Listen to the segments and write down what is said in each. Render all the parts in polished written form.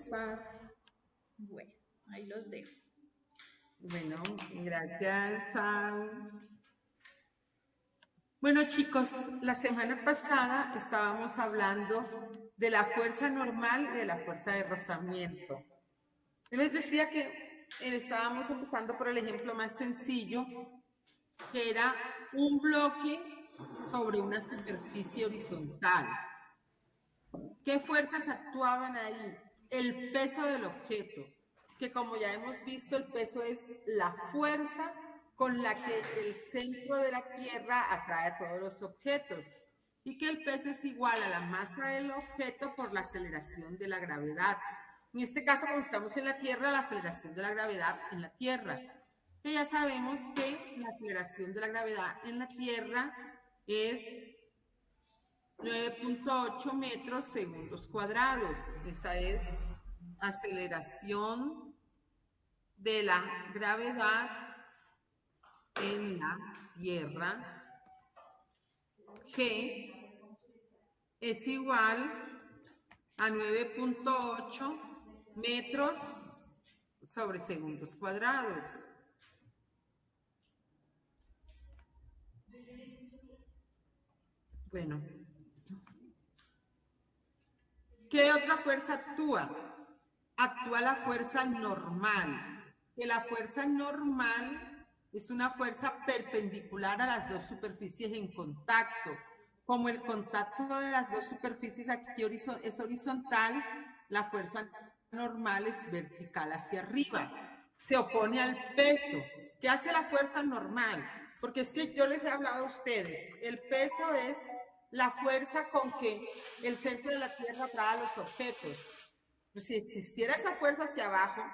empezar. Bueno, ahí los dejo. Bueno, gracias, chao. Bueno, chicos, la semana pasada estábamos hablando de la fuerza normal y de la fuerza de rozamiento. Yo les decía que estábamos empezando por el ejemplo más sencillo, que era un bloque sobre una superficie horizontal. ¿Qué fuerzas actuaban ahí? El peso del objeto, que como ya hemos visto, el peso es la fuerza con la que el centro de la Tierra atrae a todos los objetos, y que el peso es igual a la masa del objeto por la aceleración de la gravedad. En este caso, cuando estamos en la Tierra, la aceleración de la gravedad en la Tierra. Que ya sabemos que la aceleración de la gravedad en la Tierra es 9.8 metros segundos cuadrados. Esa es aceleración de la gravedad en la Tierra. G es igual a 9.8 metros sobre segundos cuadrados. Bueno, ¿qué otra fuerza actúa? Actúa la fuerza normal. Que la fuerza normal es una fuerza perpendicular a las dos superficies en contacto. Como el contacto de las dos superficies aquí es horizontal, la fuerza normal es vertical hacia arriba. Se opone al peso. ¿Qué hace la fuerza normal? Porque es que yo les he hablado a ustedes, el peso es la fuerza con que el centro de la Tierra atrae a los objetos. Pues si existiera esa fuerza hacia abajo,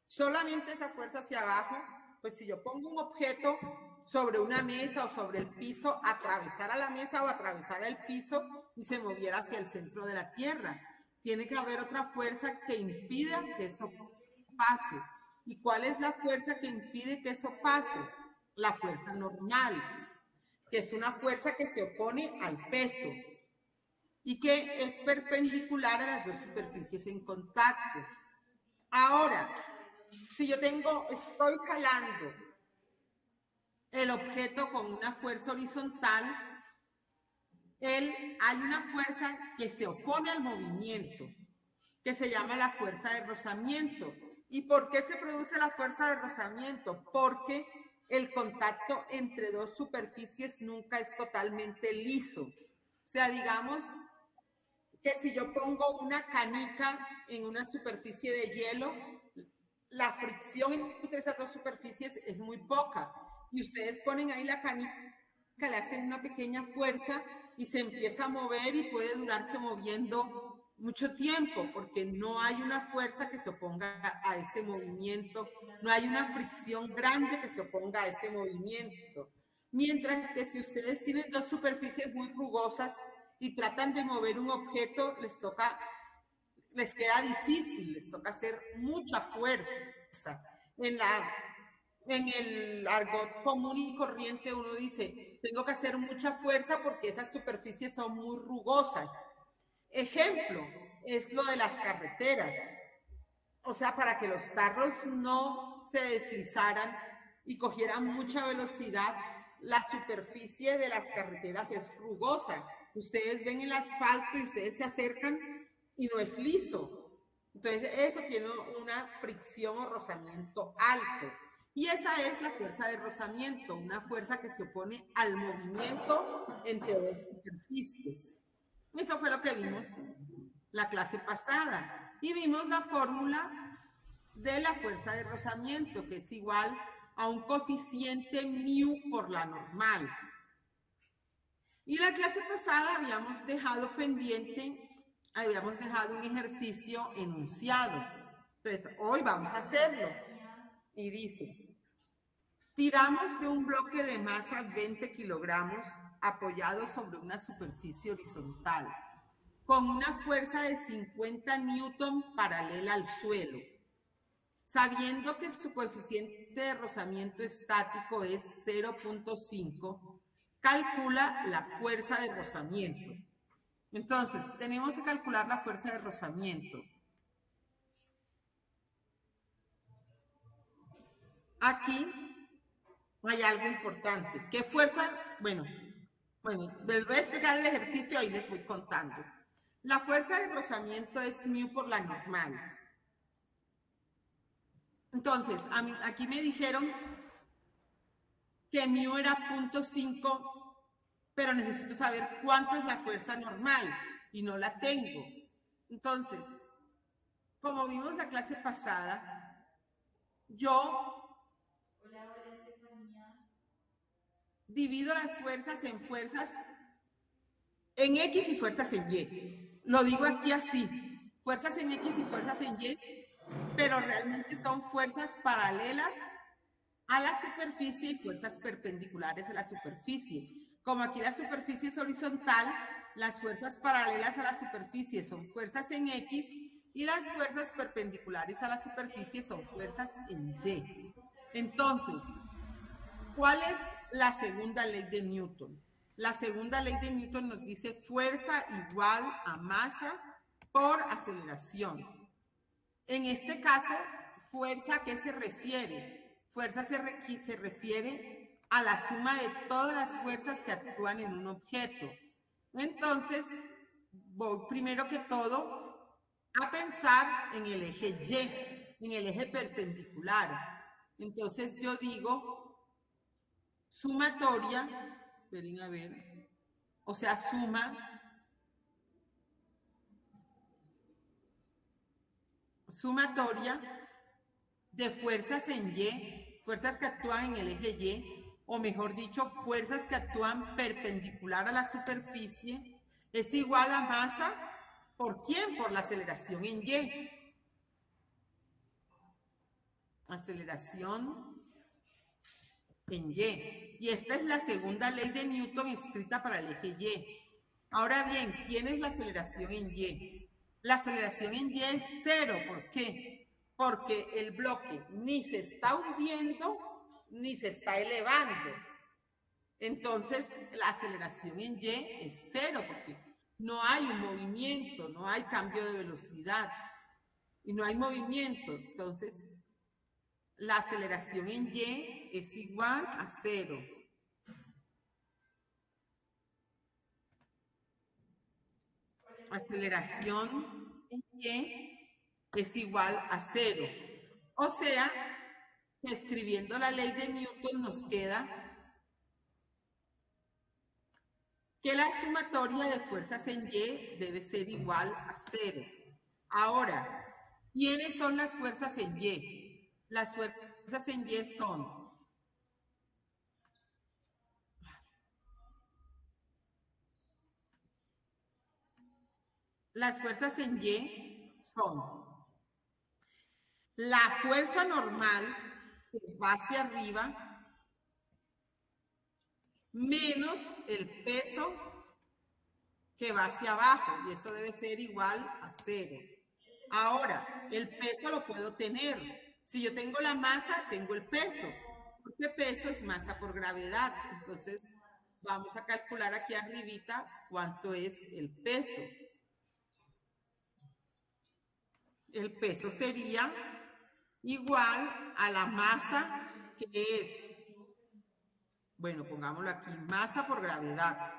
solamente esa fuerza hacia abajo, pues si yo pongo un objeto sobre una mesa o sobre el piso, atravesara la mesa o atravesara el piso y se moviera hacia el centro de la Tierra. Tiene que haber otra fuerza que impida que eso pase. ¿Y cuál es la fuerza que impide que eso pase? La fuerza normal, que es una fuerza que se opone al peso y que es perpendicular a las dos superficies en contacto. Ahora, si yo estoy jalando el objeto con una fuerza horizontal, hay una fuerza que se opone al movimiento, que se llama la fuerza de rozamiento. ¿Y por qué se produce la fuerza de rozamiento? Porque el contacto entre dos superficies nunca es totalmente liso. O sea, digamos que si yo pongo una canica en una superficie de hielo, la fricción entre esas dos superficies es muy poca. Y ustedes ponen ahí la canica, le hacen una pequeña fuerza y se empieza a mover y puede durarse moviendo mucho tiempo porque no hay una fuerza que se oponga a ese movimiento, no hay una fricción grande que se oponga a ese movimiento. Mientras que si ustedes tienen dos superficies muy rugosas y tratan de mover un objeto, les queda difícil, les toca hacer mucha fuerza. En el argot común y corriente uno dice, tengo que hacer mucha fuerza porque esas superficies son muy rugosas. Ejemplo, es lo de las carreteras. O sea, para que los carros no se deslizaran y cogieran mucha velocidad, la superficie de las carreteras es rugosa. Ustedes ven el asfalto y ustedes se acercan y no es liso. Entonces, eso tiene una fricción o rozamiento alto. Y esa es la fuerza de rozamiento, una fuerza que se opone al movimiento entre dos superficies. Eso fue lo que vimos la clase pasada. Y vimos la fórmula de la fuerza de rozamiento, que es igual a un coeficiente μ por la normal. Y la clase pasada habíamos dejado pendiente, habíamos dejado un ejercicio enunciado. Entonces, hoy vamos a hacerlo. Y dice, tiramos de un bloque de masa 20 kilogramos apoyado sobre una superficie horizontal con una fuerza de 50 newton paralela al suelo. Sabiendo que su coeficiente de rozamiento estático es 0.5, calcula la fuerza de rozamiento. Entonces, tenemos que calcular la fuerza de rozamiento. aquí hay algo importante. ¿Qué fuerza? Bueno, les voy a explicar el ejercicio y les voy contando. La fuerza de rozamiento es μ por la normal. Entonces, aquí me dijeron que μ era 0.5, pero necesito saber cuánto es la fuerza normal y no la tengo. Entonces, como vimos la clase pasada, yo divido las fuerzas en X y fuerzas en Y. Lo digo aquí así, fuerzas en X y fuerzas en Y, pero realmente son fuerzas paralelas a la superficie y fuerzas perpendiculares a la superficie. Como aquí la superficie es horizontal, las fuerzas paralelas a la superficie son fuerzas en X y las fuerzas perpendiculares a la superficie son fuerzas en Y. Entonces, ¿cuál es la segunda ley de Newton? La segunda ley de Newton nos dice fuerza igual a masa por aceleración. En este caso, ¿fuerza a qué se refiere? Fuerza se refiere a la suma de todas las fuerzas que actúan en un objeto. Entonces, voy primero que todo a pensar en el eje Y, en el eje perpendicular. Entonces yo digo sumatoria, esperen a ver, o sea, sumatoria de fuerzas en Y, fuerzas que actúan en el eje Y, o mejor dicho, fuerzas que actúan perpendicular a la superficie, es igual a masa, ¿por quién? Por la aceleración en Y. Aceleración en Y. Y esta es la segunda ley de Newton escrita para el eje Y. Ahora bien, ¿quién es la aceleración en Y? La aceleración en Y es cero. ¿Por qué? Porque el bloque ni se está hundiendo ni se está elevando. Entonces, la aceleración en Y es cero porque no hay un movimiento, no hay cambio de velocidad y no hay movimiento. Entonces, la aceleración en Y es igual a cero. Aceleración en Y es igual a cero. O sea, que escribiendo la ley de Newton nos queda que la sumatoria de fuerzas en Y debe ser igual a cero. Ahora, ¿quiénes son las fuerzas en Y? Las fuerzas en Y son la fuerza normal, que va hacia arriba, menos el peso que va hacia abajo, y eso debe ser igual a cero. Ahora, el peso lo puedo tener. Si yo tengo la masa, tengo el peso, porque peso es masa por gravedad. Entonces, vamos a calcular aquí arribita cuánto es el peso. El peso sería igual a la masa, que es, bueno, pongámoslo aquí, masa por gravedad.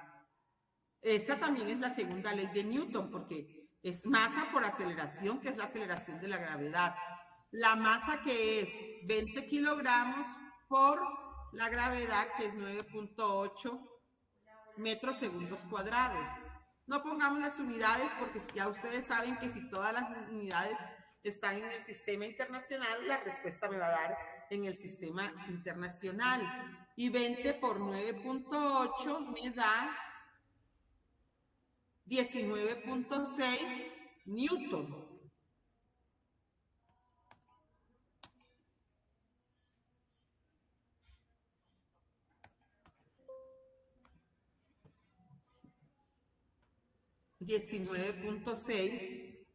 Esta también es la segunda ley de Newton, porque es masa por aceleración, que es la aceleración de la gravedad. La masa, que es 20 kilogramos por la gravedad, que es 9.8 metros segundos cuadrados. No pongamos las unidades, porque ya ustedes saben que si todas las unidades están en el sistema internacional, la respuesta me va a dar en el sistema internacional. Y 20 por 9.8 me da 19.6 Newton. $19.6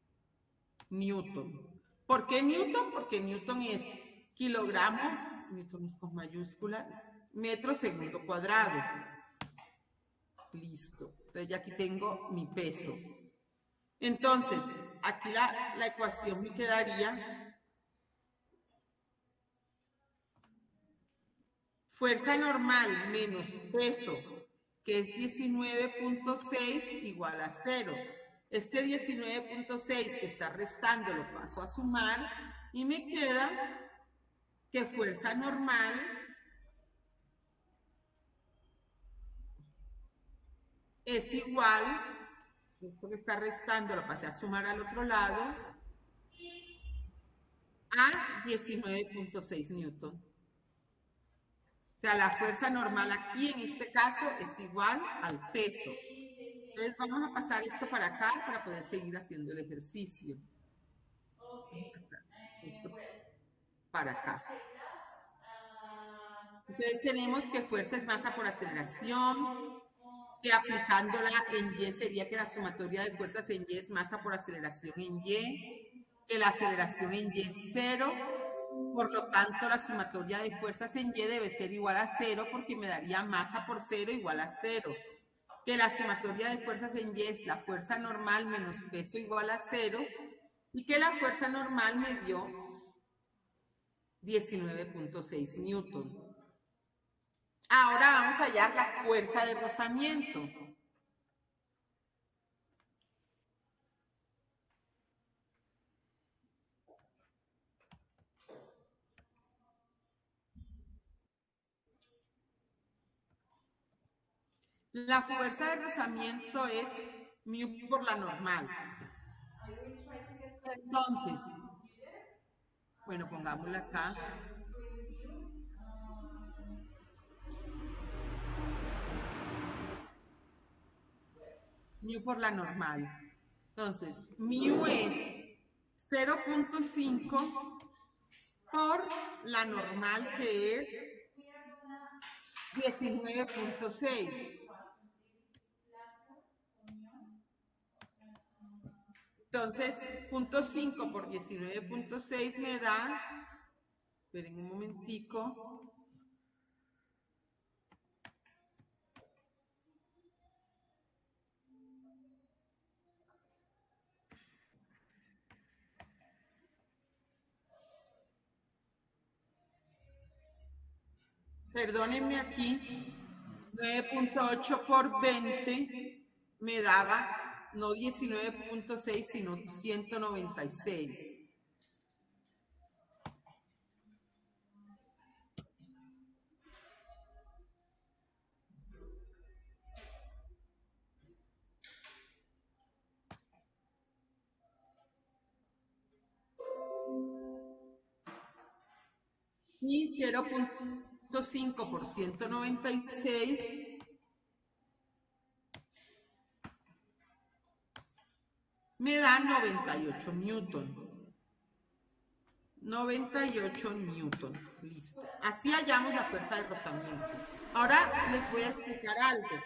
Newton. ¿Por qué Newton? Porque Newton es kilogramo, Newton es con mayúscula, metro segundo cuadrado. Listo. Entonces ya aquí tengo mi peso. Entonces, aquí la ecuación me quedaría fuerza normal menos peso, que es 19.6, igual a 0. Este 19.6 que está restando lo paso a sumar y me queda que fuerza normal es igual, esto que está restando lo pasé a sumar al otro lado, a 19.6 newton. O sea, la fuerza normal aquí en este caso es igual al peso. Entonces vamos a pasar esto para acá para poder seguir haciendo el ejercicio. Esto para acá. Entonces tenemos que fuerza es masa por aceleración, que aplicándola en Y sería que la sumatoria de fuerzas en Y es masa por aceleración en Y, que la aceleración en Y es 0, por lo tanto la sumatoria de fuerzas en Y debe ser igual a 0 porque me daría masa por 0 igual a 0, que la sumatoria de fuerzas en Y es la fuerza normal menos peso igual a 0 y que la fuerza normal me dio 19.6 newton. Ahora vamos a hallar la fuerza de rozamiento. La fuerza de rozamiento es mu por la normal. Entonces, bueno, pongámosla acá. Mu por la normal. Entonces, mu es 0.5 por la normal que es 19.6. Entonces, 0.5 por 19.6 me da, esperen un momentico, perdónenme aquí, 9.8 por 20 me daba no 19.6 sino 196. Y 0.5 por 196 me da 98 newton. 98 newton. Listo. Así hallamos la fuerza de rozamiento. Ahora les voy a explicar algo.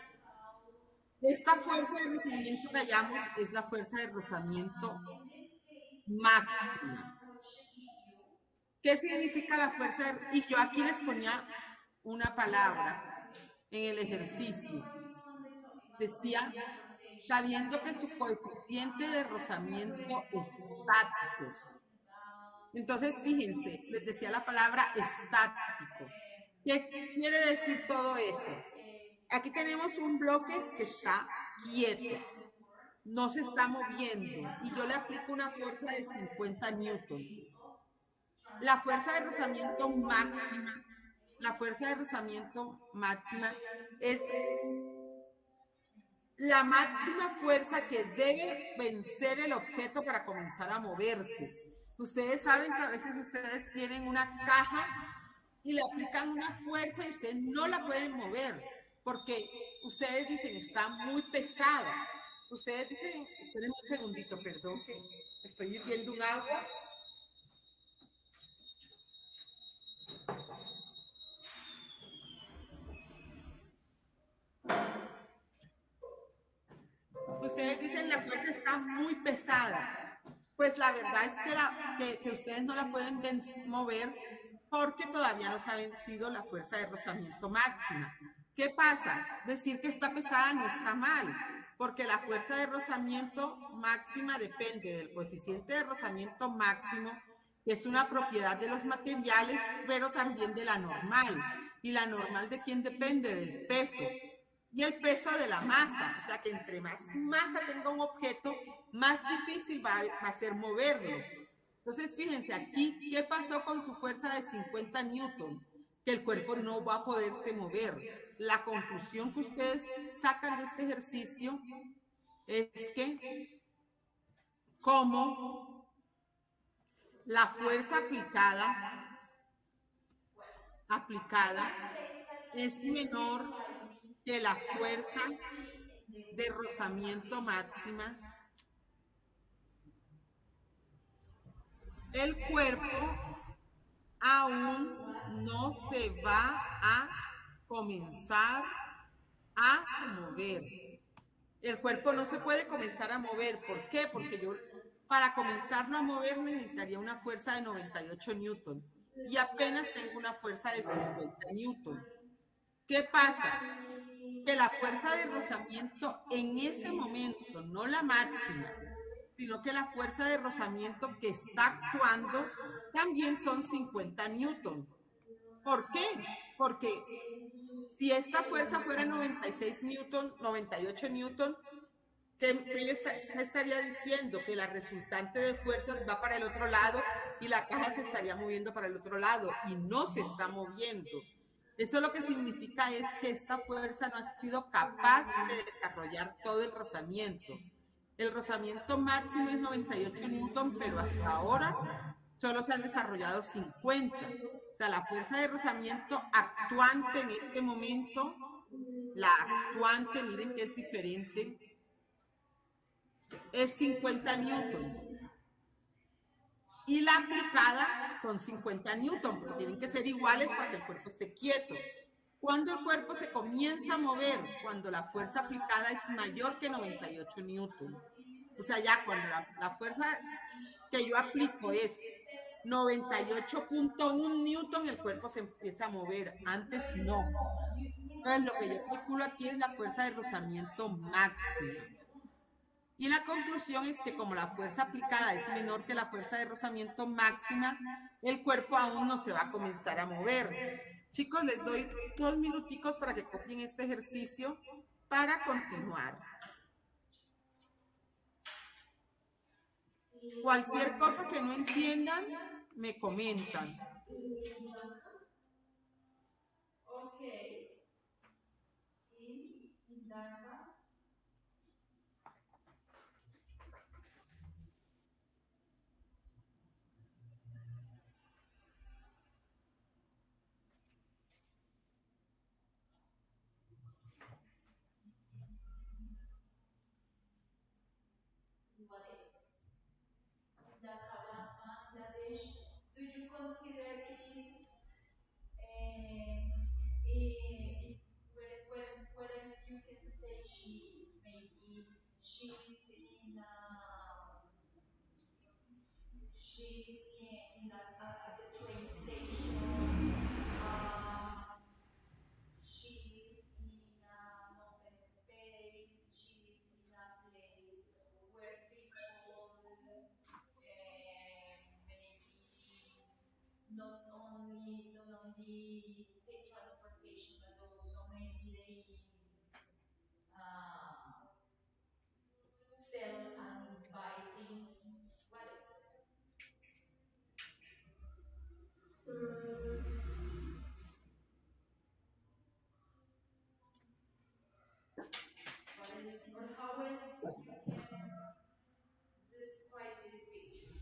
Esta fuerza de rozamiento que hallamos es la fuerza de rozamiento máxima. ¿Qué significa la fuerza de... Y yo aquí les ponía una palabra en el ejercicio. Decía, sabiendo que su coeficiente de rozamiento estático. Entonces, fíjense, les decía la palabra estático. ¿Qué quiere decir todo eso? Aquí tenemos un bloque que está quieto, no se está moviendo, y yo le aplico una fuerza de 50 newton. La fuerza de rozamiento máxima, es la máxima fuerza que debe vencer el objeto para comenzar a moverse. Ustedes saben que a veces ustedes tienen una caja y le aplican una fuerza y ustedes no la pueden mover porque ustedes dicen está muy pesada. Ustedes dicen, esperen un segundito, perdón, que estoy hirviendo un agua. Ustedes dicen la fuerza está muy pesada. Pues la verdad es que ustedes no la pueden mover porque todavía no se ha vencido la fuerza de rozamiento máxima. ¿Qué pasa? Decir que está pesada no está mal, porque la fuerza de rozamiento máxima depende del coeficiente de rozamiento máximo, que es una propiedad de los materiales, pero también de la normal. ¿Y la normal de quién depende? Del peso. Y el peso de la masa. O sea que entre más masa tenga un objeto, más difícil va a ser moverlo. Entonces, fíjense aquí, ¿qué pasó con su fuerza de 50 newton? Que el cuerpo no va a poderse mover. La conclusión que ustedes sacan de este ejercicio es que como la fuerza aplicada es menor que la fuerza de rozamiento máxima, el cuerpo aún no se va a comenzar a mover. El cuerpo no se puede comenzar a mover. ¿Por qué? Porque yo para comenzarlo a mover necesitaría una fuerza de 98 newton y apenas tengo una fuerza de 50 newton. ¿Qué pasa? Que la fuerza de rozamiento en ese momento, no la máxima, sino que la fuerza de rozamiento que está actuando también son 50 newton. ¿Por qué? Porque si esta fuerza fuera 96 newton, 98 newton, ¿qué yo estaría diciendo? Que la resultante de fuerzas va para el otro lado y la caja se estaría moviendo para el otro lado y no se está moviendo. Eso lo que significa es que esta fuerza no ha sido capaz de desarrollar todo el rozamiento. El rozamiento máximo es 98 newton, pero hasta ahora solo se han desarrollado 50. O sea, la fuerza de rozamiento actuante en este momento, la actuante, miren que es diferente, es 50 newton. Y la aplicada son 50 newton, porque tienen que ser iguales para que el cuerpo esté quieto. Cuando el cuerpo se comienza a mover, cuando la fuerza aplicada es mayor que 98 newton. O sea, ya cuando la fuerza que yo aplico es 98.1 newton, el cuerpo se empieza a mover. Antes no. Entonces, lo que yo calculo aquí es la fuerza de rozamiento máxima. Y la conclusión es que como la fuerza aplicada es menor que la fuerza de rozamiento máxima, el cuerpo aún no se va a comenzar a mover. Chicos, les doy 2 minuticos para que copien este ejercicio para continuar. Cualquier cosa que no entiendan, me comentan. What is Dhaka, Bangladesh? Do you consider it is where else you can say she's? Maybe she's in at the train station. She's in an open space. She's in a place where people maybe not only take transportation, but also maybe they sell and buy things. What else? What else? Or how else you can describe this picture?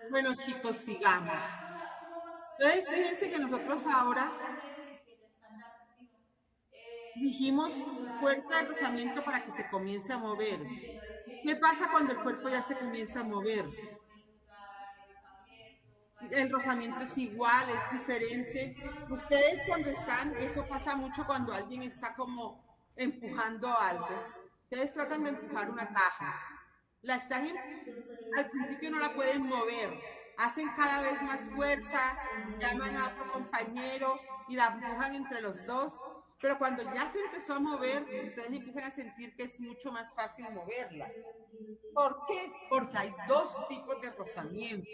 Bueno, chicos, sigamos. Entonces, fíjense que nosotros ahora dijimos fuerza de rozamiento para que se comience a mover. ¿Qué pasa cuando el cuerpo ya se comienza a mover? El rozamiento es igual, es diferente. Ustedes cuando están, eso pasa mucho cuando alguien está como empujando algo. Ustedes tratan de empujar una caja. La están, al principio no la pueden mover. Hacen cada vez más fuerza, llaman a otro compañero y la empujan entre los dos. Pero cuando ya se empezó a mover, ustedes empiezan a sentir que es mucho más fácil moverla. ¿Por qué? Porque hay dos tipos de rozamiento.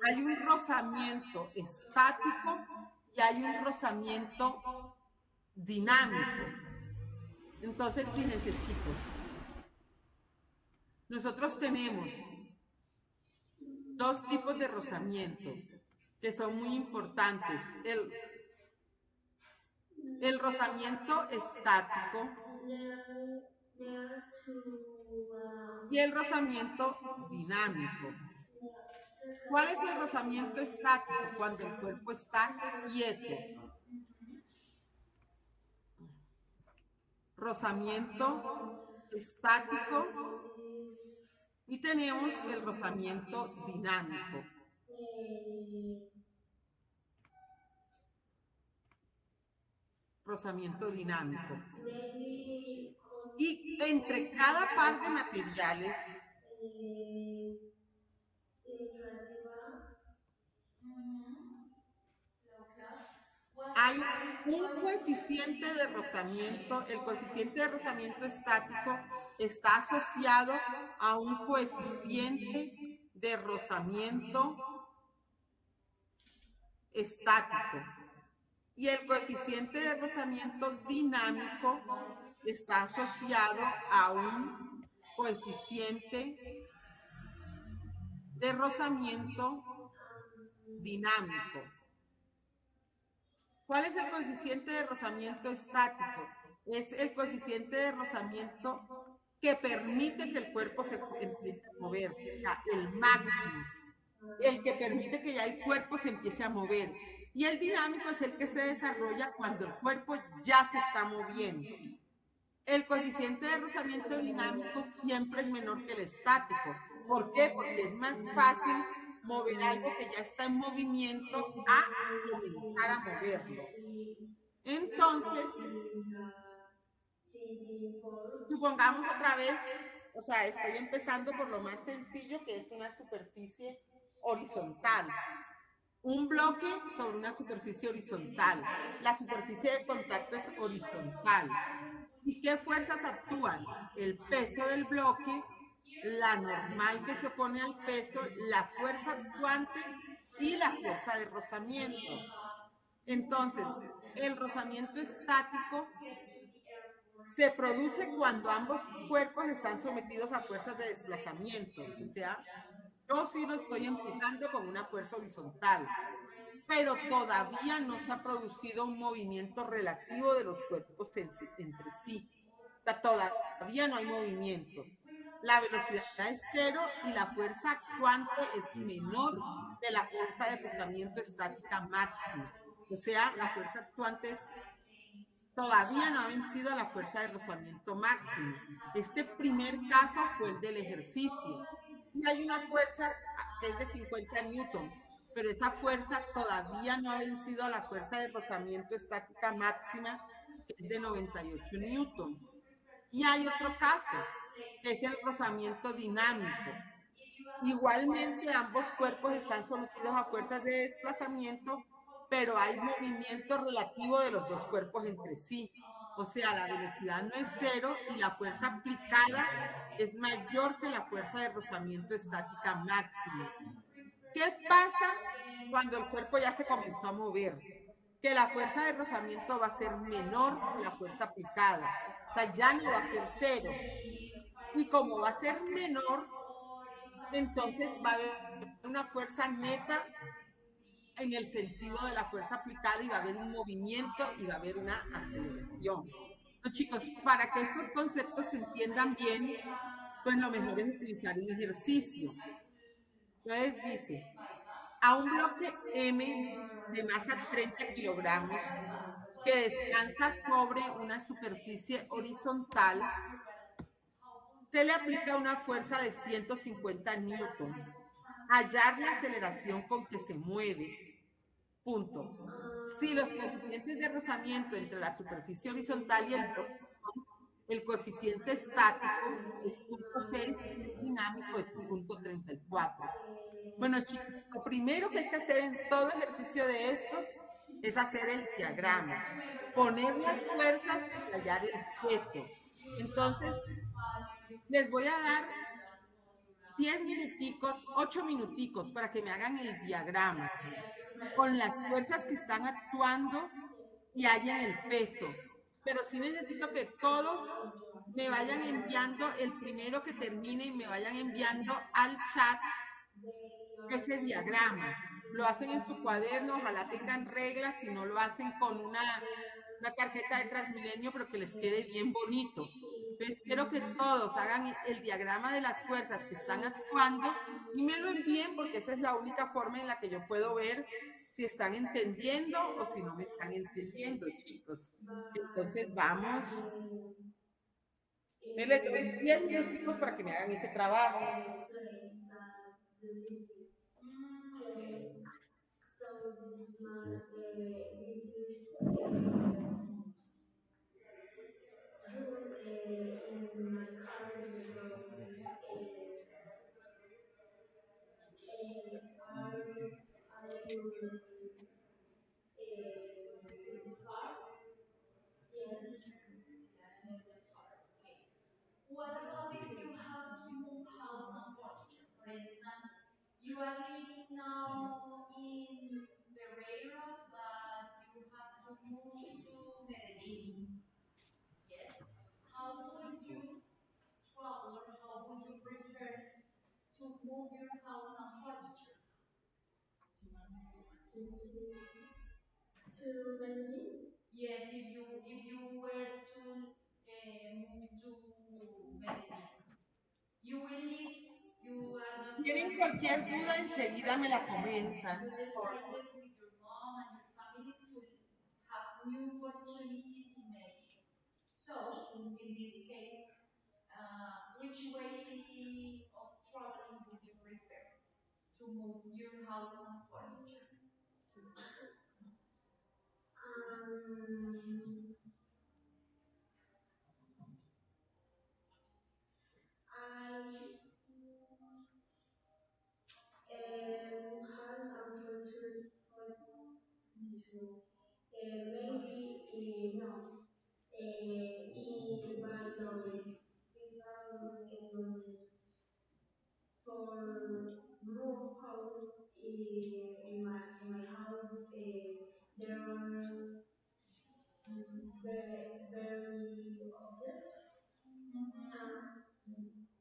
Hay un rozamiento estático y hay un rozamiento dinámico. Entonces, fíjense, chicos, nosotros tenemos dos tipos de rozamiento que son muy importantes. El rozamiento estático y el rozamiento dinámico. ¿Cuál es el rozamiento estático? Cuando el cuerpo está quieto. Rozamiento estático y tenemos el rozamiento dinámico. Rozamiento dinámico. Y entre cada par de materiales hay un coeficiente de rozamiento. El coeficiente de rozamiento estático está asociado a un coeficiente de rozamiento estático. Y el coeficiente de rozamiento dinámico está asociado a un coeficiente de rozamiento dinámico. ¿Cuál es el coeficiente de rozamiento estático? Es el coeficiente de rozamiento que permite que el cuerpo se empiece a mover, o sea, el máximo, el que permite que ya el cuerpo se empiece a mover. Y el dinámico es el que se desarrolla cuando el cuerpo ya se está moviendo. El coeficiente de rozamiento dinámico siempre es menor que el estático. ¿Por qué? Porque es más fácil mover algo que ya está en movimiento a comenzar a moverlo. Entonces, supongamos otra vez, o sea, estoy empezando por lo más sencillo, que es una superficie horizontal. Un bloque sobre una superficie horizontal. La superficie de contacto es horizontal. ¿Y qué fuerzas actúan? El peso del bloque, la normal que se opone al peso, la fuerza actuante y la fuerza de rozamiento. Entonces, el rozamiento estático se produce cuando ambos cuerpos están sometidos a fuerzas de desplazamiento. O sea, yo sí lo estoy empujando con una fuerza horizontal, pero todavía no se ha producido un movimiento relativo de los cuerpos entre sí. O sea, todavía no hay movimiento. La velocidad es cero y la fuerza actuante es menor de la fuerza de rozamiento estática máxima. O sea, la fuerza actuante todavía no ha vencido a la fuerza de rozamiento máximo. Este primer caso fue el del ejercicio. Y hay una fuerza que es de 50 newton, pero esa fuerza todavía no ha vencido a la fuerza de rozamiento estática máxima, que es de 98 newton. Y hay otro caso, que es el rozamiento dinámico. Igualmente, ambos cuerpos están sometidos a fuerzas de desplazamiento, pero hay movimiento relativo de los dos cuerpos entre sí. O sea, la velocidad no es cero y la fuerza aplicada es mayor que la fuerza de rozamiento estática máxima. ¿Qué pasa cuando el cuerpo ya se comenzó a mover? Que la fuerza de rozamiento va a ser menor que la fuerza aplicada. O sea, ya no va a ser cero. Y como va a ser menor, entonces va a haber una fuerza neta en el sentido de la fuerza aplicada y va a haber un movimiento y va a haber una aceleración. Bueno, chicos, para que estos conceptos se entiendan bien, pues lo mejor es utilizar un ejercicio. Entonces dice, a un bloque M de masa 30 kilogramos que descansa sobre una superficie horizontal, se le aplica una fuerza de 150 newton. hallar la aceleración con que se mueve. Punto. Si los coeficientes de rozamiento entre la superficie horizontal y el bloque son el coeficiente estático es 0.6 y el dinámico es 0.34. Bueno, chicos, lo primero que hay que hacer en todo ejercicio de estos es hacer el diagrama, poner las fuerzas y hallar el peso. Entonces, les voy a dar 10 minuticos, 8 minuticos para que me hagan el diagrama con las fuerzas que están actuando y hallen el peso. Pero sí necesito que todos me vayan enviando el primero que termine y me vayan enviando al chat ese diagrama. Lo hacen en su cuaderno, ojalá tengan reglas, si no lo hacen con una tarjeta de Transmilenio, pero que les quede bien bonito. Entonces, quiero que todos hagan el diagrama de las fuerzas que están actuando y me lo envíen porque esa es la única forma en la que yo puedo ver si están entendiendo o si no me están entendiendo, chicos. Entonces, vamos. Me les doy 10 minutos para que me hagan ese trabajo. Okay. So this is my this is good in my car because I will to the car. Yes. Yeah, in the car. Okay. What about if you have to move house and furniture? For instance, you are living now in Pereira, but you have to move to Medellin. Yes. How would you travel or how would you prefer to move your house and furniture? To Medellin? Yes, if you were to move to Medellin, you will live. You are not Tienen going to cualquier duda, Medellin enseguida me la permanently. comentan. You decided with your mom and your family to have new opportunities in Medellin. So, in this case, which way of traveling would you prefer to move your house and furniture? Um, I has unfortunately to maybe no in Valladolid because for move house in my house there are very objects.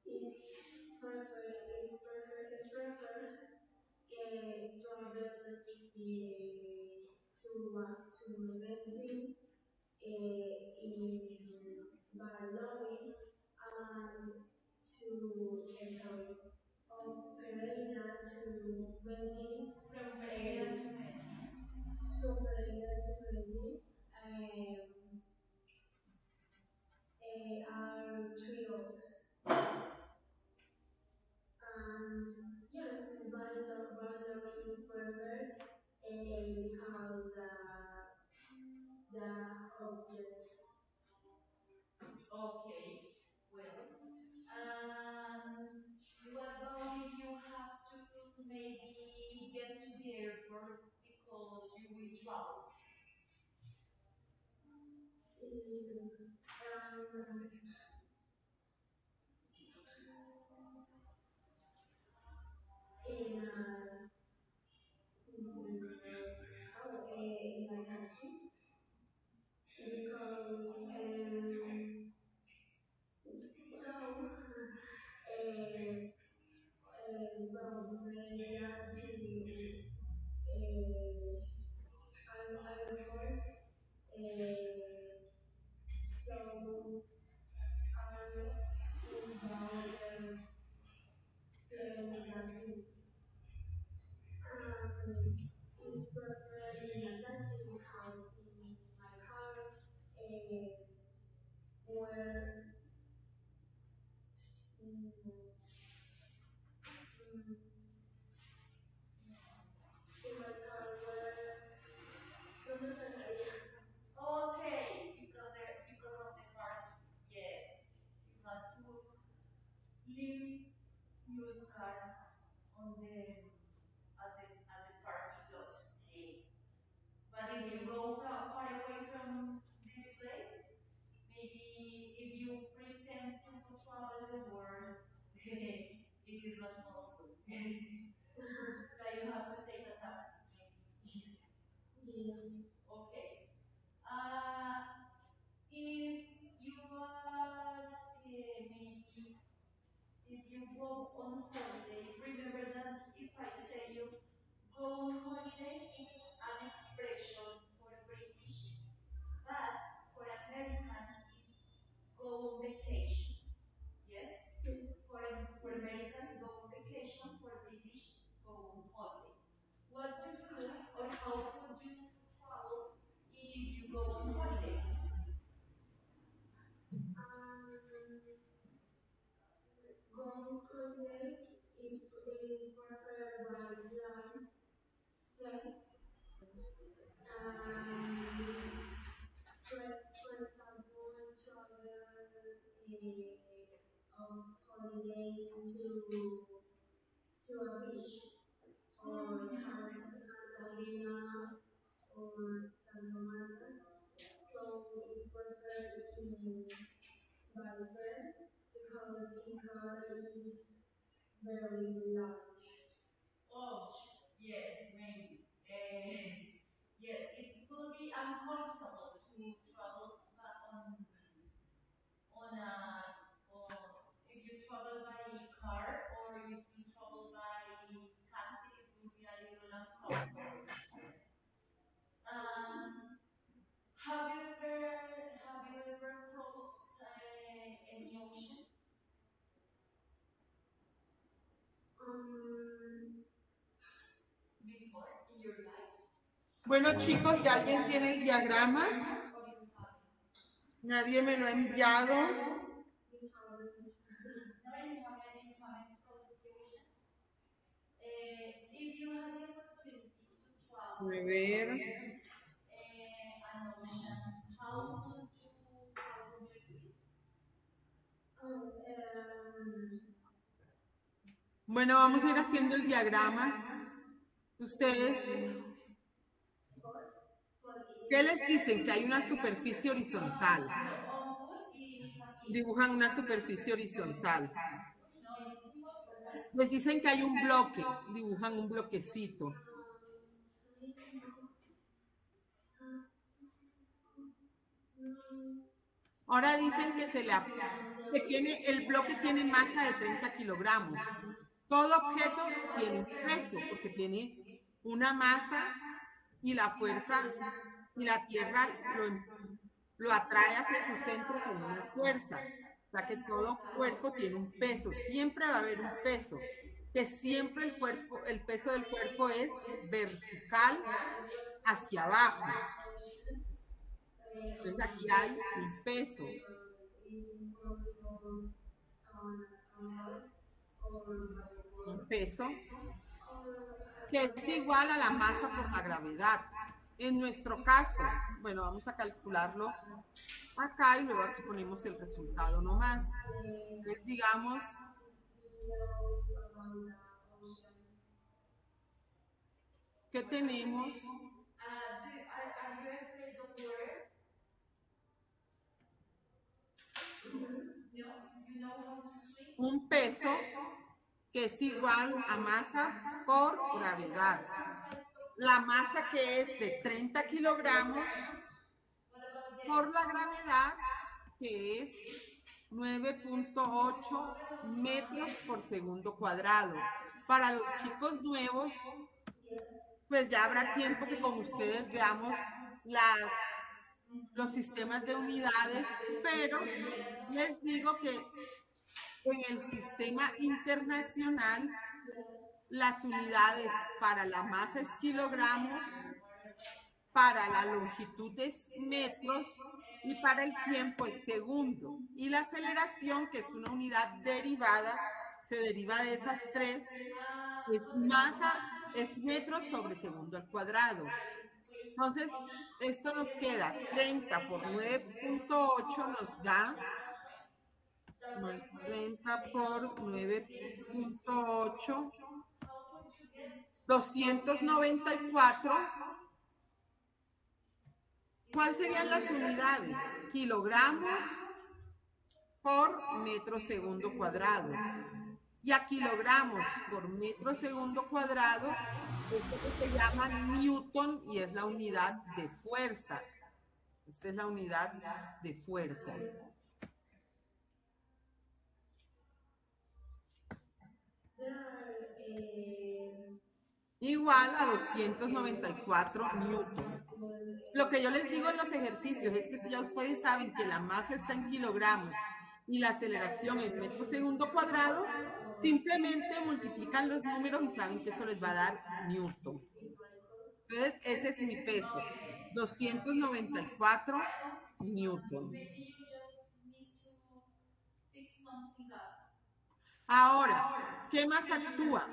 It's it's preferred travel to Medellin in Valladolid and sorry, of Pereira to Medellin. From Pereira to Medellin. From Pereira to Medellin are 3 hours. And yes, Valladolid is perfect because the objects. Okay, well. And what about if you have to maybe get to the airport because you will travel? Um, in in my taxi because so from Pereira to airport so are in the taxi is preferred in a taxi because in my car where mm, it is not possible. So you have to take a taxi, maybe. Okay. If you was maybe if you go on holiday, remember that if I say you go on holiday, it's an expression for British, but for Americans, it's go on vacation. Yes? For Americans, go on vacation. For British, go on holiday. What do you do or how would you travel if you go on holiday? Oh, yes, maybe. Yes, it will be uncomfortable to travel on a on, if you travel by car or if you travel by taxi, it will be a little uncomfortable. Yes. Um, have you ever crossed any ocean before in your life? Bueno, chicos, ¿ya alguien tiene el diagrama? Or you haven't? Nadie me lo ha enviado. No, you haven't crossed the ocean. If you had the opportunity to A travel ver. an ocean, how would you do it? Bueno, vamos a ir haciendo el diagrama. Ustedes, ¿qué les dicen? Que hay una superficie horizontal. On foot is a bit. Dibujan una superficie horizontal. No, it's impossible. Les dicen que hay un bloque. Dibujan un bloquecito. Ahora dicen que el bloque tiene masa de 30 kilogramos. Todo objeto tiene un peso porque tiene una masa y la fuerza y la Tierra lo atrae hacia su centro con una fuerza. O sea que todo cuerpo tiene un peso, siempre va a haber un peso, que siempre el peso del cuerpo es vertical hacia abajo. Entonces aquí hay un peso. Un peso que es igual a la masa por la gravedad. En nuestro caso, bueno, vamos a calcularlo acá y luego aquí ponemos el resultado nomás. Entonces, digamos, que tenemos Are you afraid of water? No, you know how to swim? un peso que es igual a masa por gravedad. La masa que es de 30 kilogramos What about this? por la gravedad, que es 9.8 metros por segundo cuadrado. Para los chicos nuevos, pues ya habrá tiempo que con ustedes veamos los sistemas de unidades, pero les digo que en el sistema internacional las unidades para la masa es kilogramos, para la longitud es metros y para el tiempo es segundo. Y la aceleración, que es una unidad derivada, se deriva de esas tres, es metros sobre segundo al cuadrado. Entonces, esto nos queda 30 por 9.8 nos da 30 por 9.8, 294. ¿Cuáles serían las unidades? Kilogramos por metro segundo cuadrado. y a kilogramos por metro segundo cuadrado, esto que se llama Newton y es la unidad de fuerza. Esta es la unidad de fuerza. Igual a 294 newton. Lo que yo les digo en los ejercicios es que si ya ustedes saben que la masa está en kilogramos y la aceleración en metro segundo cuadrado, simplemente multiplican los números y saben que eso les va a dar newton. Entonces, ese es mi peso, 294 newton. Ahora, ¿qué más actúa?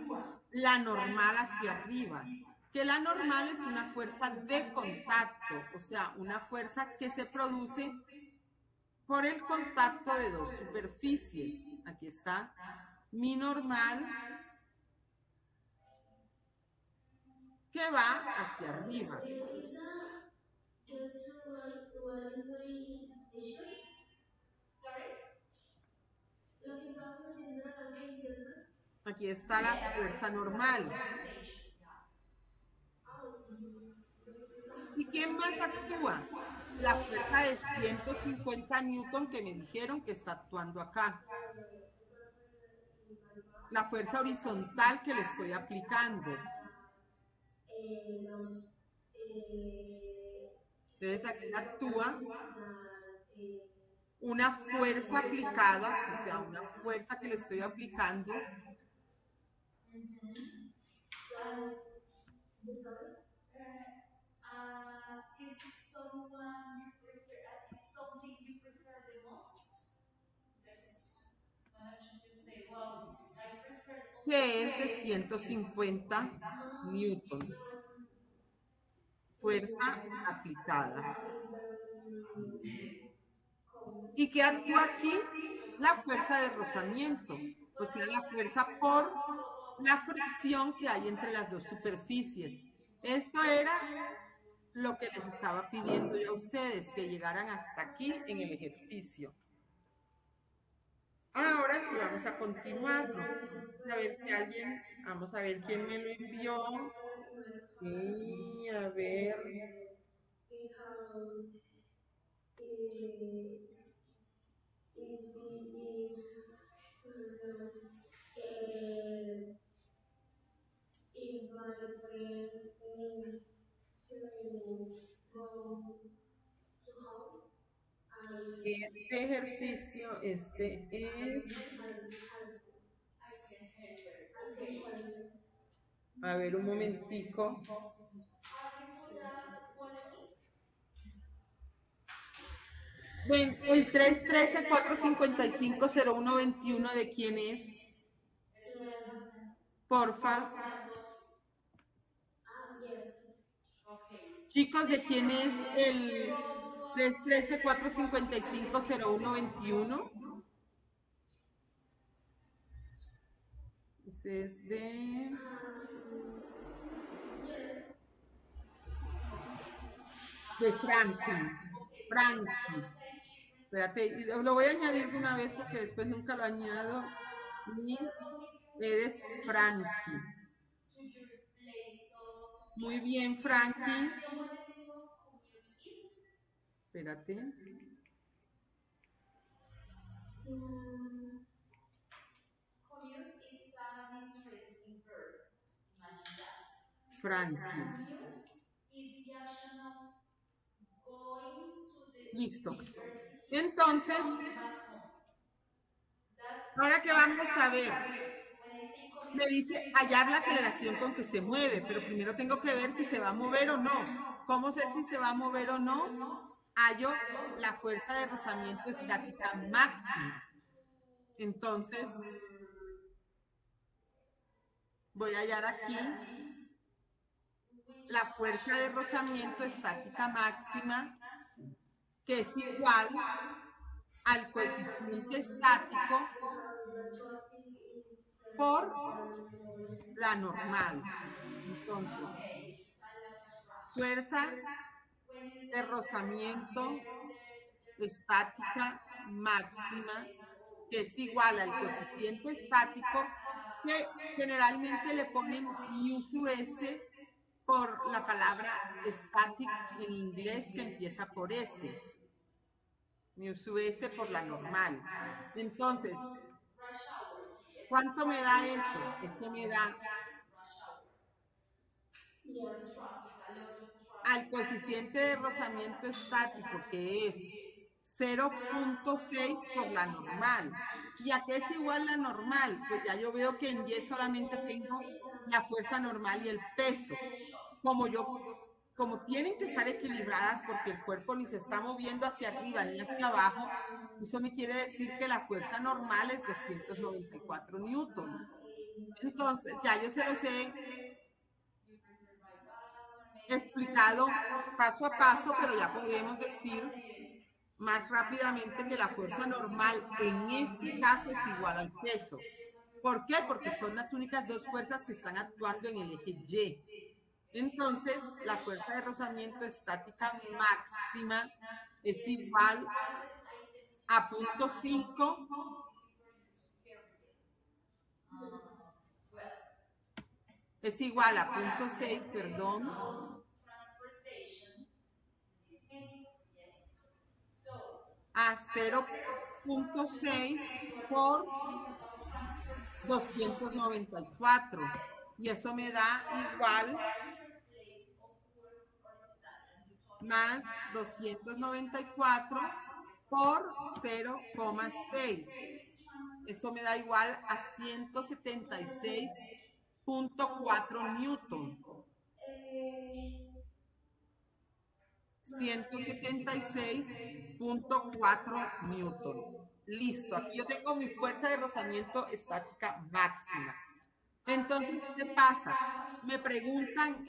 La normal hacia arriba, que la normal es una fuerza de contacto, o sea, una fuerza que se produce por el contacto de dos superficies. Aquí está mi normal que va hacia arriba. Aquí está la fuerza normal. ¿Y quién más actúa? La fuerza de 150 newton que me dijeron que está actuando acá. La fuerza horizontal que le estoy aplicando. Entonces aquí actúa una fuerza aplicada, o sea, una fuerza que le estoy aplicando. Que es de 150 newton. Fuerza aplicada. ¿Y qué actúa aquí? La fuerza de rozamiento, o sea, la fuerza por la fricción que hay entre las dos superficies. Esto era lo que les estaba pidiendo yo a ustedes, que llegaran hasta aquí en el ejercicio. Ahora sí vamos a continuarlo. A ver si alguien, vamos a ver quién me lo envió. Y a ver. Este ejercicio, este es. A ver, un momentico. Ven, el 313-455-0121, ¿de quién es? Porfa. Chicos, ¿de quién es el 313-455-0121? Ese es de Franklin. Espérate, lo voy a añadir de una vez porque después nunca lo añado. Y eres Frankie. Muy bien, Frankie. Espérate. Frankie. Listo. Entonces, ahora que vamos a ver, me dice hallar la aceleración con que se mueve, pero primero tengo que ver si se va a mover o no. ¿Cómo sé si se va a mover o no? Hallo la fuerza de rozamiento estática máxima. Entonces, voy a hallar aquí la fuerza de rozamiento estática máxima, que es igual al coeficiente estático por la normal. Entonces, fuerza de rozamiento estática máxima que es igual al coeficiente estático, que generalmente le ponen mu sub s por la palabra static en inglés que empieza por S. Mu sub s por la normal. Entonces, rush hour, sí, ¿cuánto me da eso? Eso me da rush hour. More traffic, a lot of al traffic. coeficiente de rozamiento estático, que es 0.6 por la normal. ¿Y a qué es igual la normal? Pues ya yo veo que en Y solamente tengo la fuerza normal y el peso. Como tienen que estar equilibradas porque el cuerpo ni se está moviendo hacia arriba ni hacia abajo, eso me quiere decir que la fuerza normal es 294 newton. Entonces, ya yo se los he explicado paso a paso, pero ya podemos decir más rápidamente que la fuerza normal en este caso es igual al peso. ¿Por qué? Porque son las únicas dos fuerzas que están actuando en el eje Y. Entonces, la fuerza de rozamiento estática máxima es igual a 0.5 es igual a 0.6, perdón, a 0.6 por 294. Y eso me da igual más 294 por 0,6. Eso me da igual a 176.4 newton. 176.4 newton. Listo, aquí yo tengo mi fuerza de rozamiento estática máxima. Entonces, ¿qué pasa? Me preguntan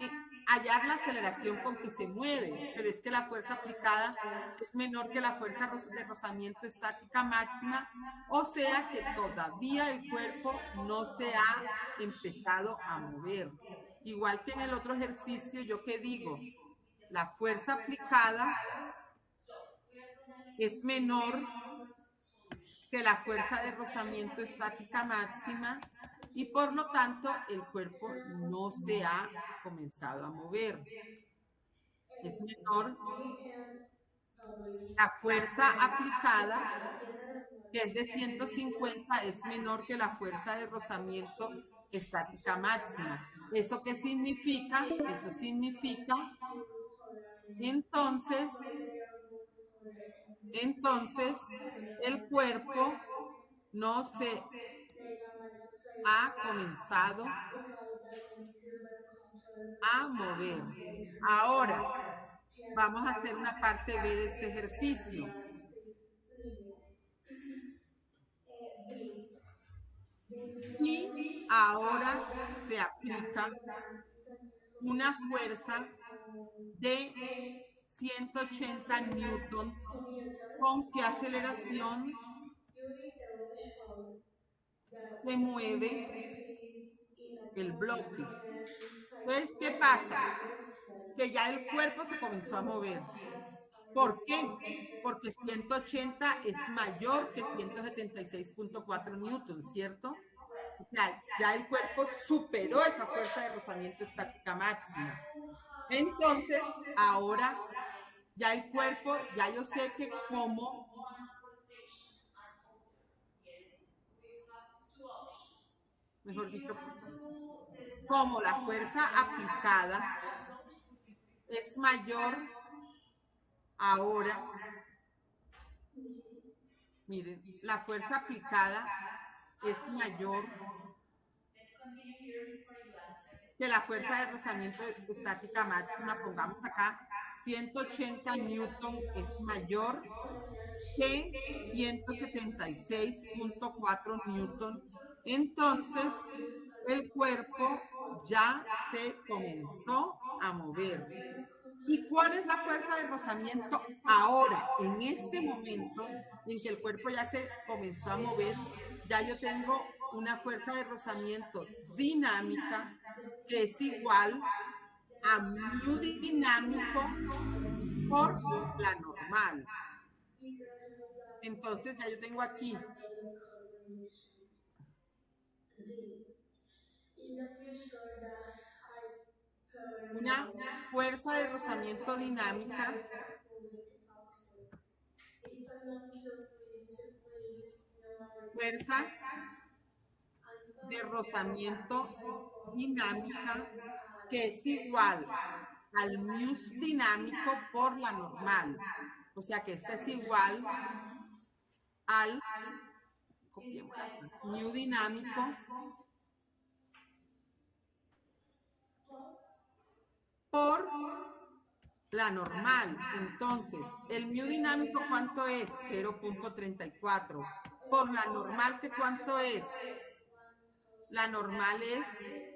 hallar la aceleración con que se mueve, pero es que la fuerza aplicada es menor que la fuerza de rozamiento estática máxima, o sea que todavía el cuerpo no se ha empezado a mover. Igual que en el otro ejercicio, ¿yo qué digo? La fuerza aplicada es menor que la fuerza de rozamiento estática máxima y por lo tanto el cuerpo no se ha comenzado a mover. Es menor la fuerza aplicada, que es de 150, es menor que la fuerza de rozamiento estática máxima. ¿Eso qué significa? Eso significa entonces el cuerpo no se ha comenzado a mover. Ahora, vamos a hacer una parte B de este ejercicio. Si ahora se aplica una fuerza de 180 newton, ¿con qué aceleración se mueve el bloque? Entonces, ¿qué pasa? Que ya el cuerpo se comenzó a mover. ¿Por qué? Porque 180 es mayor que 176.4 newtons, ¿cierto? O sea, ya el cuerpo superó esa fuerza de rozamiento estática máxima. Entonces, ahora ya el cuerpo, ya yo sé que como, mejor dicho, como la fuerza aplicada es mayor ahora, miren, la fuerza aplicada es mayor que la fuerza de rozamiento estática máxima. Pongamos acá 180 newton es mayor que 176.4 newton. Entonces, el cuerpo ya se comenzó a mover. ¿Y cuál es la fuerza de rozamiento ahora, en este momento en que el cuerpo ya se comenzó a mover? Ya yo tengo una fuerza de rozamiento dinámica que es igual a mu dinámico por la normal. Entonces ya yo tengo aquí Una fuerza de rozamiento dinámica, fuerza de rozamiento dinámica que es igual al mu dinámico por la normal. O sea que esta es igual al, copiémosla acá, mu dinámico por la normal. Entonces, el mu dinámico, ¿cuánto es? 0.34. Por la normal, ¿qué cuánto es? La normal es,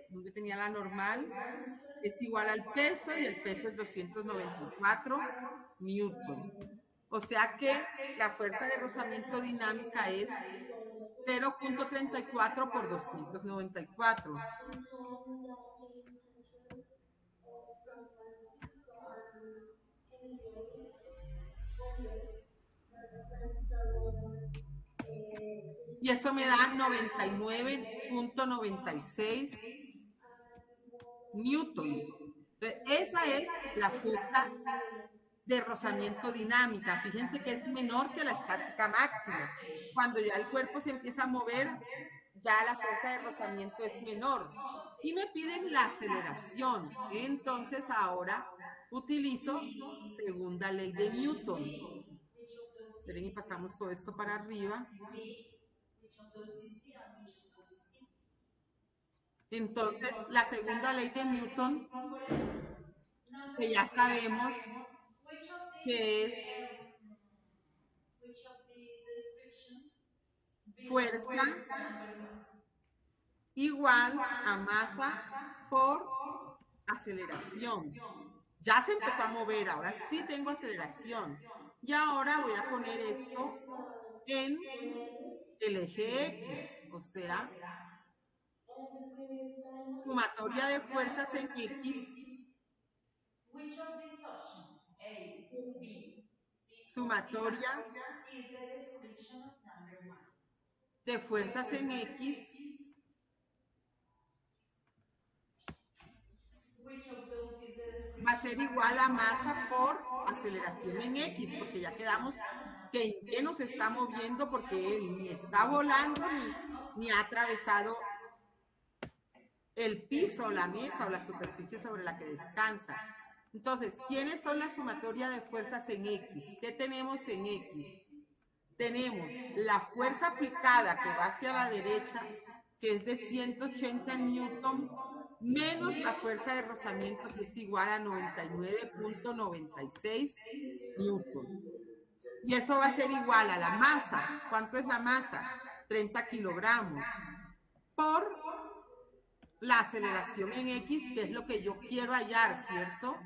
¿dónde tenía la normal? Es igual al peso y el peso es 294 newton. O sea que la fuerza de rozamiento dinámica es 0.34 por 294. Y eso me da 99.96 newton. Entonces, esa es la fuerza de rozamiento dinámica. Fíjense que es menor que la estática máxima. Cuando ya el cuerpo se empieza a mover, ya la fuerza de rozamiento es menor. Y me piden la aceleración. Entonces ahora utilizo segunda ley de Newton. Esperen y pasamos todo esto para arriba. Entonces, la segunda ley de Newton, que ya sabemos que es fuerza igual a masa por aceleración. Ya se empezó a mover, ahora sí tengo aceleración. Y ahora voy a poner esto en el eje X, o sea, sumatoria de fuerzas en X, Which of these options, A, B, C, sumatoria is the description of number one? de fuerzas en X, Which of those is the description va a ser igual a masa por aceleración en X, porque ya quedamos que en Y nos está moviendo porque él ni está volando ni ha atravesado el piso, la mesa o la superficie sobre la que descansa. Entonces, ¿quiénes son la sumatoria de fuerzas en X? ¿Qué tenemos en X? Tenemos la fuerza aplicada que va hacia la derecha, que es de 180 newton, menos la fuerza de rozamiento, que es igual a 99.96 newton. Y eso va a ser igual a la masa. ¿Cuánto es la masa? 30 kilogramos. Por la aceleración en X, que es lo que yo quiero hallar, ¿cierto?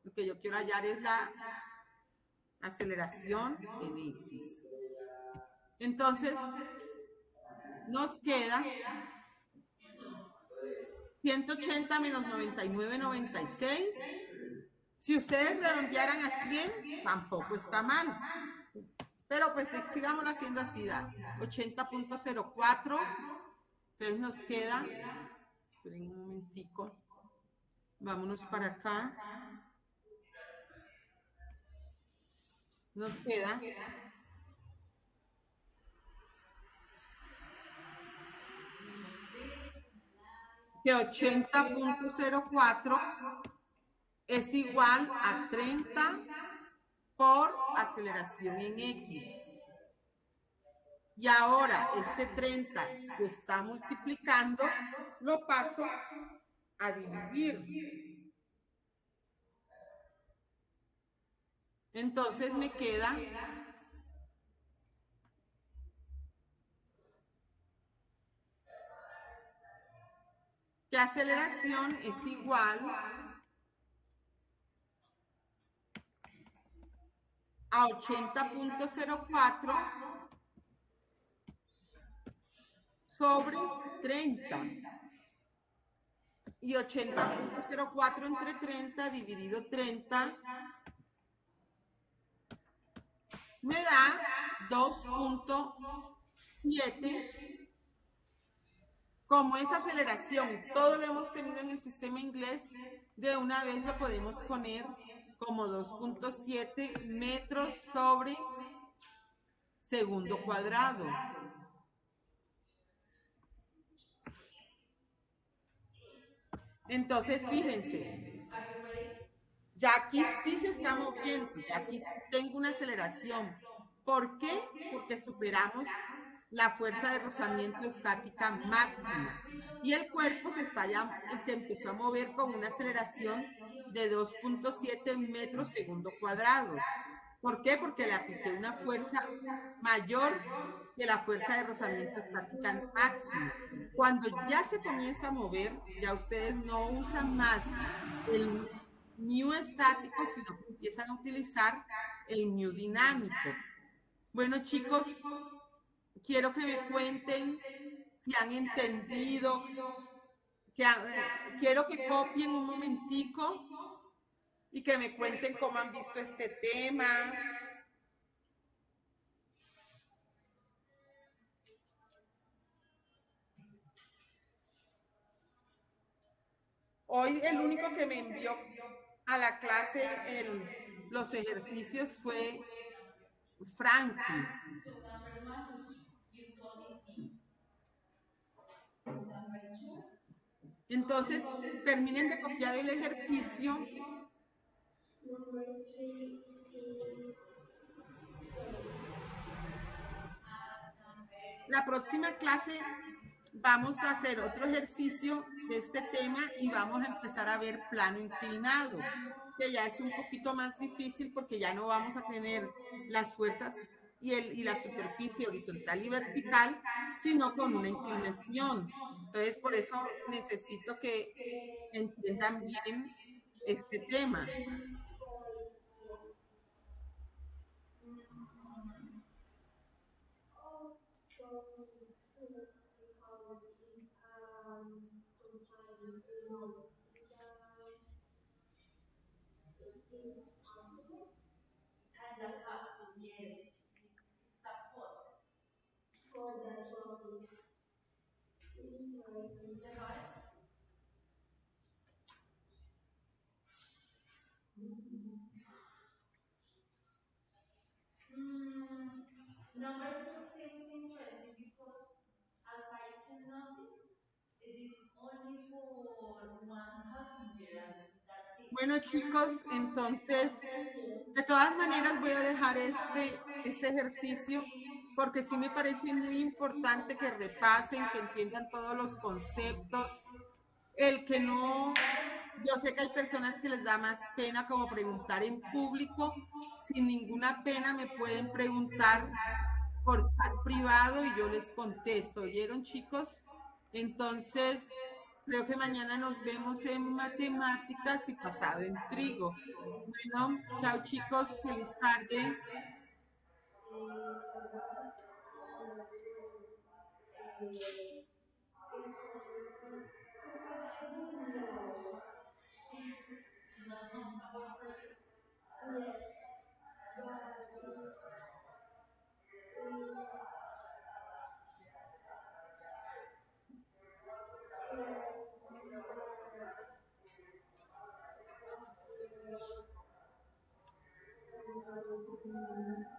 Lo que yo quiero hallar es la aceleración en X. Entonces, nos queda 180 menos 99.96. Si ustedes redondearan a 100, tampoco está mal. Pero pues sigámoslo haciendo así, 80.04. Entonces nos queda, esperen un momentico, vámonos para acá. Nos queda que 80.04 es igual a 30 por aceleración en X. Y ahora este 30 que está multiplicando lo paso a dividir. Entonces me queda que aceleración es igual a 80.04 sobre 30. Y 80.04 entre 30 dividido 30 me da 2.4 7, como esa aceleración, todo lo hemos tenido en el sistema inglés, de una vez lo podemos poner como 2.7 metros sobre segundo cuadrado. Entonces, fíjense, Are you ready? ya aquí sí se está moviendo, ya aquí sí tengo una aceleración. ¿Por qué? Porque superamos la fuerza de rozamiento estática máxima y el cuerpo se empezó a mover con una aceleración de 2.7 metros segundo cuadrado. ¿Por qué? Porque le apliqué una fuerza mayor que la fuerza de rozamiento estática máxima. Cuando ya se comienza a mover, ya ustedes no usan más el mu estático, sino que empiezan a utilizar el mu dinámico. Bueno, chicos, quiero que me cuenten si han entendido, quiero que copien un momentico y que me cuenten cómo han visto este tema. Hoy el único que me envió a la clase los ejercicios fue Frankie. So number one, you call it D. Number two, Entonces, terminen de copiar el ejercicio. number three is La próxima clase vamos a hacer otro ejercicio de este tema y vamos a empezar a ver plano inclinado, que ya es un poquito más difícil porque ya no vamos a tener las fuerzas y la superficie horizontal y vertical, sino con una inclinación. Entonces, por eso necesito que entiendan bien este tema. and the capsule, yes. It's a pot. For the tropic. Interesting. You got it? Number two seems interesting because as I can notice, it is only for one passenger and that's it. Bueno, chicos, entonces, de todas maneras voy a dejar este ejercicio porque sí me parece muy importante que repasen, que entiendan todos los conceptos. El que no, yo sé que hay personas que les da más pena como preguntar en público, sin ninguna pena me pueden preguntar por chat privado y yo les contesto. ¿Oyeron, chicos? Entonces, creo que mañana nos vemos en matemáticas y pasado en trigo. Bueno, chao, chicos. Feliz tarde. Not comfortable for you.